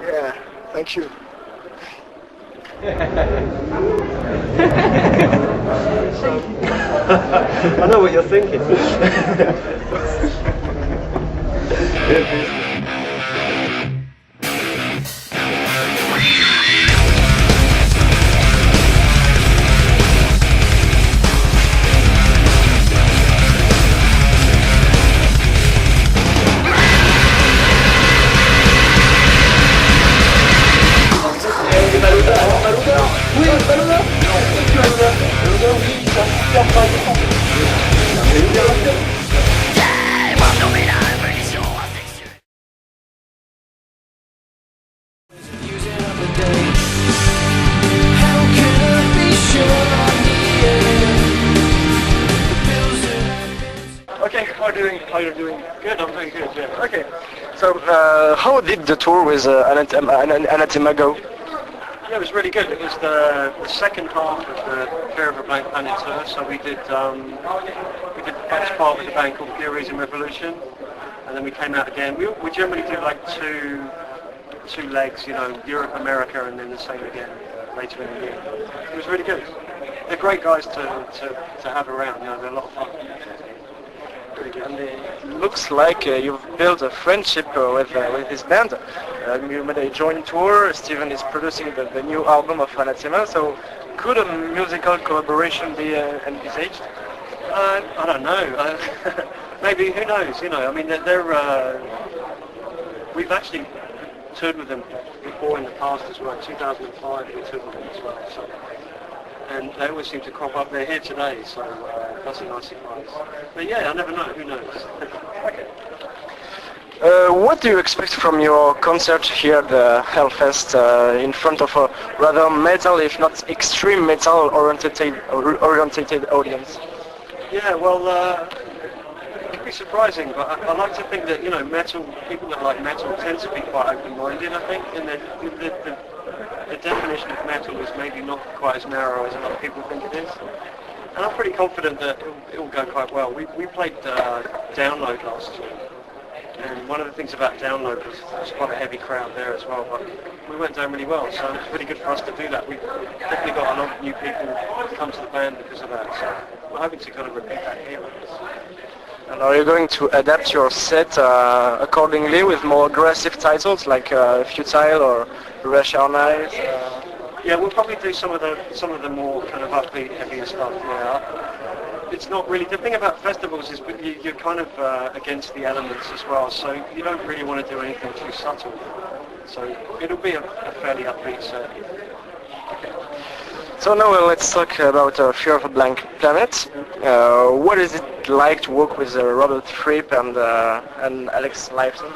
Yeah, thank you. I know what you're thinking. Okay, how are you doing? How are you doing? Good, I'm doing good, yeah. Okay, so how did the tour with Anathema go? Yeah, it was really good. It was the second half of the Fear of a Blank Planet tour. So we did the first part with a band called Furies and Revolution, and then we came out again. We generally do like two legs, you know, Europe, America, and then the same again later in the year. It was really good. They're great guys to have around. You know, they're a lot of fun. And it looks like you've built a friendship with this band. You made a joint tour. Steven is producing the new album of Anathema. So could a musical collaboration be envisaged? I don't know. Maybe, who knows? You know, I mean, we've actually toured with them before in the past as well. In 2005 we toured with them as well. So. And they always seem to crop up. They're here today, so that's a nice surprise. But yeah, I never know. Who knows? Okay. What do you expect from your concert here at the Hellfest in front of a rather metal, if not extreme metal oriented audience? Yeah, well, it could be surprising, but I like to think that, you know, people that like metal tend to be quite open-minded, I think, and the definition of metal is maybe not quite as narrow as a lot of people think it is. And I'm pretty confident that it will go quite well. We played Download last year, and one of the things about Download was quite a heavy crowd there as well, but we went down really well, so it's really good for us to do that. We've definitely got a lot of new people come to the band because of that, so we're hoping to kind of repeat that here. And are you going to adapt your set accordingly with more aggressive titles like Futile or Rush Our Night? Yeah, we'll probably do some of the more kind of upbeat, heavier stuff. Yeah, it's not really the thing about festivals is you're kind of against the elements as well, so you don't really want to do anything too subtle. So it'll be a fairly upbeat set. Okay. So now let's talk about Fear of a Blank Planet. What is it like to work with Robert Fripp and Alex Lifeson?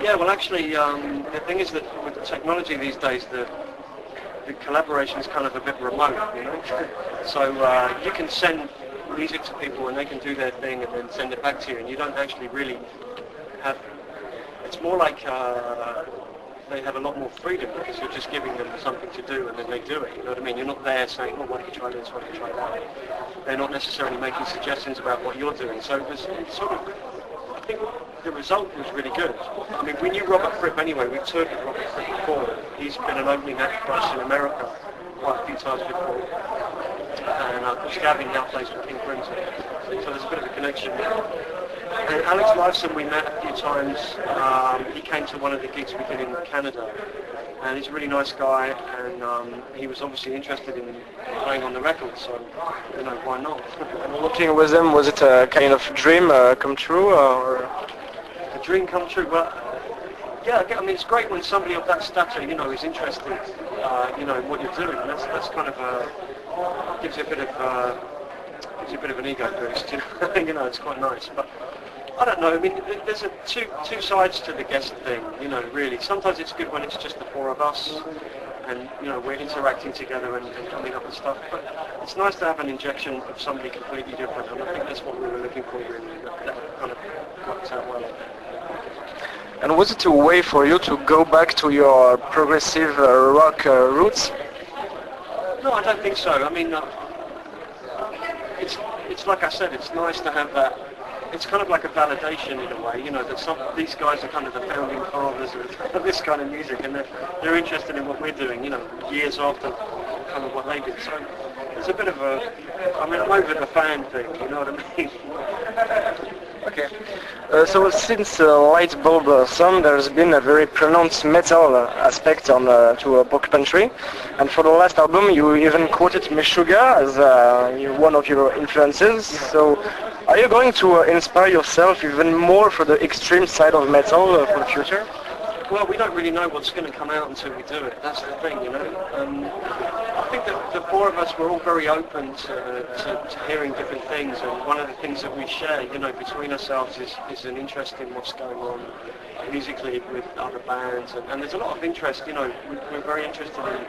Yeah, well actually the thing is that with the technology these days the collaboration is kind of a bit remote, you know. So you can send music to people and they can do their thing and then send it back to you, and you don't actually really have, it's more like they have a lot more freedom because you're just giving them something to do and then they do it, you know what I mean? You're not there saying, oh, why don't you try this, why don't you try that? They're not necessarily making suggestions about what you're doing. So it was sort of, I think the result was really good. I mean, we knew Robert Fripp anyway. We've toured with Robert Fripp before. He's been an opening act for us in America quite a few times before. And Gavin now plays with King Crimson. So there's a bit of a connection there. And Alex Lifeson we met a few times. He came to one of the gigs we did in Canada. And he's a really nice guy, and he was obviously interested in playing on the record, so, you know, why not? And working with them, was it a kind of dream come true, or? A dream come true? Well, yeah, I mean, it's great when somebody of that stature, you know, is interested, you know, in what you're doing. That's kind of gives you a bit of an ego boost, you know. You know, it's quite nice. But I don't know. I mean, there's two sides to the guest thing, you know. Really, sometimes it's good when it's just the four of us, and you know we're interacting together and coming up with stuff. But it's nice to have an injection of somebody completely different, and I think that's what we were looking for. Really, that kind of worked out well. And was it a way for you to go back to your progressive rock roots? No, I don't think so. I mean, it's like I said, it's nice to have that it's kind of like a validation in a way, you know, that these guys are kind of the founding fathers of this kind of music, and they're interested in what we're doing, you know, years after kind of what they did. So there's a bit of I'm over the fan thing, you know what I mean? Okay. So since Lightbulb Song, there's been a very pronounced metal aspect on to Porcupine Tree, and for the last album, you even quoted Meshuggah as one of your influences. So, are you going to inspire yourself even more for the extreme side of metal for the future? Well, we don't really know what's going to come out until we do it. That's the thing, you know. I think that the four of us were all very open to hearing different things, and one of the things that we share, you know, between ourselves is an interest in what's going on musically with other bands, and there's a lot of interest, you know, we're very interested in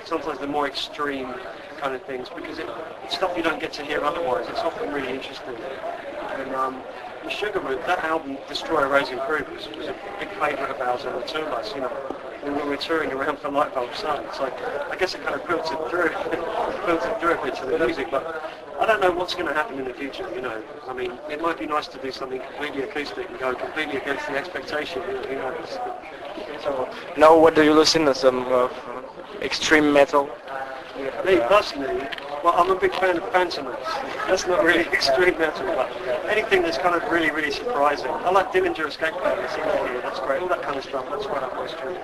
sometimes the more extreme kind of things, because it's stuff you don't get to hear otherwise. It's often really interesting. And Meshuggah, that album, Destroy, Erase, Improve, was a big favourite of ours on the tour bus, you know, when we were touring around for Lightbulb Sun. So I guess it kind of filtered through a bit to the music, but I don't know what's going to happen in the future, you know. I mean, it might be nice to do something completely acoustic and go completely against the expectation, you know. So now what do you listen to, some extreme metal? Me personally, well, I'm a big fan of Phantoms. That's not really extreme metal, but anything that's kind of really, really surprising. I like Dillinger Escape Plan, that's great. All that kind of stuff, that's right up my street.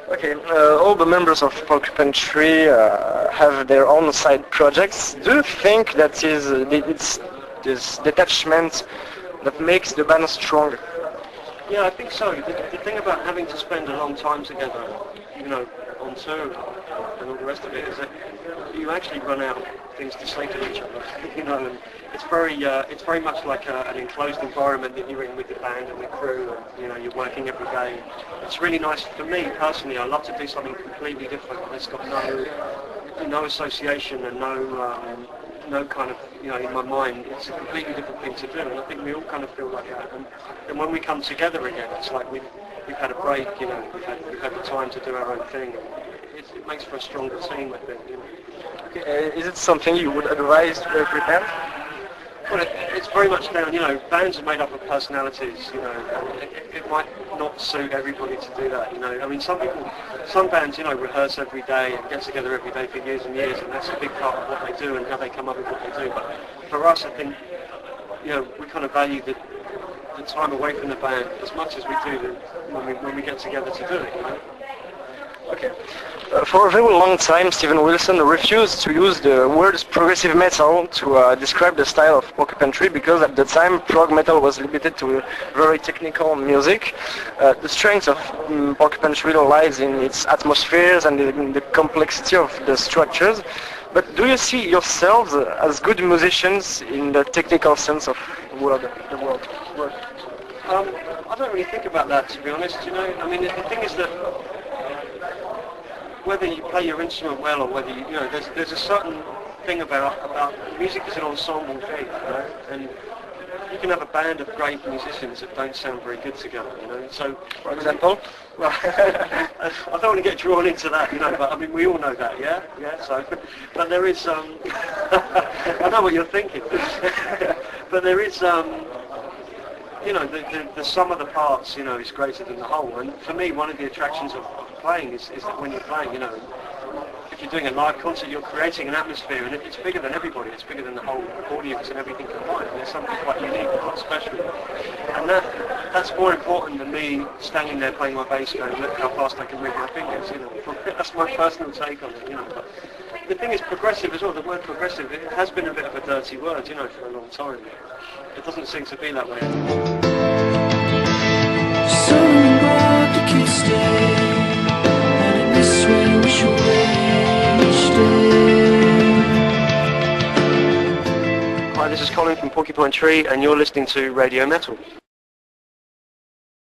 Okay, all the members of Porcupine Tree have their own side projects. Do you think that it's this detachment that makes the band stronger? Yeah, I think so. The thing about having to spend a long time together, you know, on tour and all the rest of it, is that you actually run out of things to say to each other, you know, and it's very much like an enclosed environment that you're in with the band and the crew, and, you know, you're working every day. It's really nice for me personally. I love to do something completely different that's got no association and no kind of, you know, in my mind, it's a completely different thing to do, and I think we all kind of feel like that. And when we come together again, it's like we've had a break, you know, we've had the time to do our own thing. It makes for a stronger team, I think, you know. Okay, is it something you would advise to every band? Well, it's very much down, you know, bands are made up of personalities, you know, and it might not suit everybody to do that, you know. I mean, some bands, you know, rehearse every day and get together every day for years and years, and that's a big part of what they do and how they come up with what they do. But for us, I think, you know, we kind of value the time away from the band as much as we do when we get together to do it, you know. Okay. For a very long time, Steven Wilson refused to use the words progressive metal to describe the style of Porcupine Tree, because at the time prog metal was limited to very technical music. The strength of Porcupine Tree lies in its atmospheres and in the complexity of the structures. But do you see yourselves as good musicians in the technical sense of the word? I don't really think about that, to be honest, you know. I mean, the thing is that whether you play your instrument well or whether you know, there's a certain thing about music is an ensemble thing, you know, and you can have a band of great musicians that don't sound very good together, you know. So, for example, well, I don't want to get drawn into that, you know, but I mean, we all know that, yeah. So, but there is, I know what you're thinking, but there is, you know, the sum of the parts, you know, is greater than the whole. And for me, one of the attractions of playing is that when you're playing, you know, if you're doing a live concert, you're creating an atmosphere, and it's bigger than everybody. It's bigger than the whole audience and everything combined. There's something quite unique, quite special. And that's more important than me standing there playing my bass going, look how fast I can move my fingers, you know. That's my personal take on it, you know. But the thing is progressive as well. The word progressive, it has been a bit of a dirty word, you know, for a long time. It doesn't seem to be that way. Hi, this is Colin from Porcupine Tree, and you're listening to Radio Metal.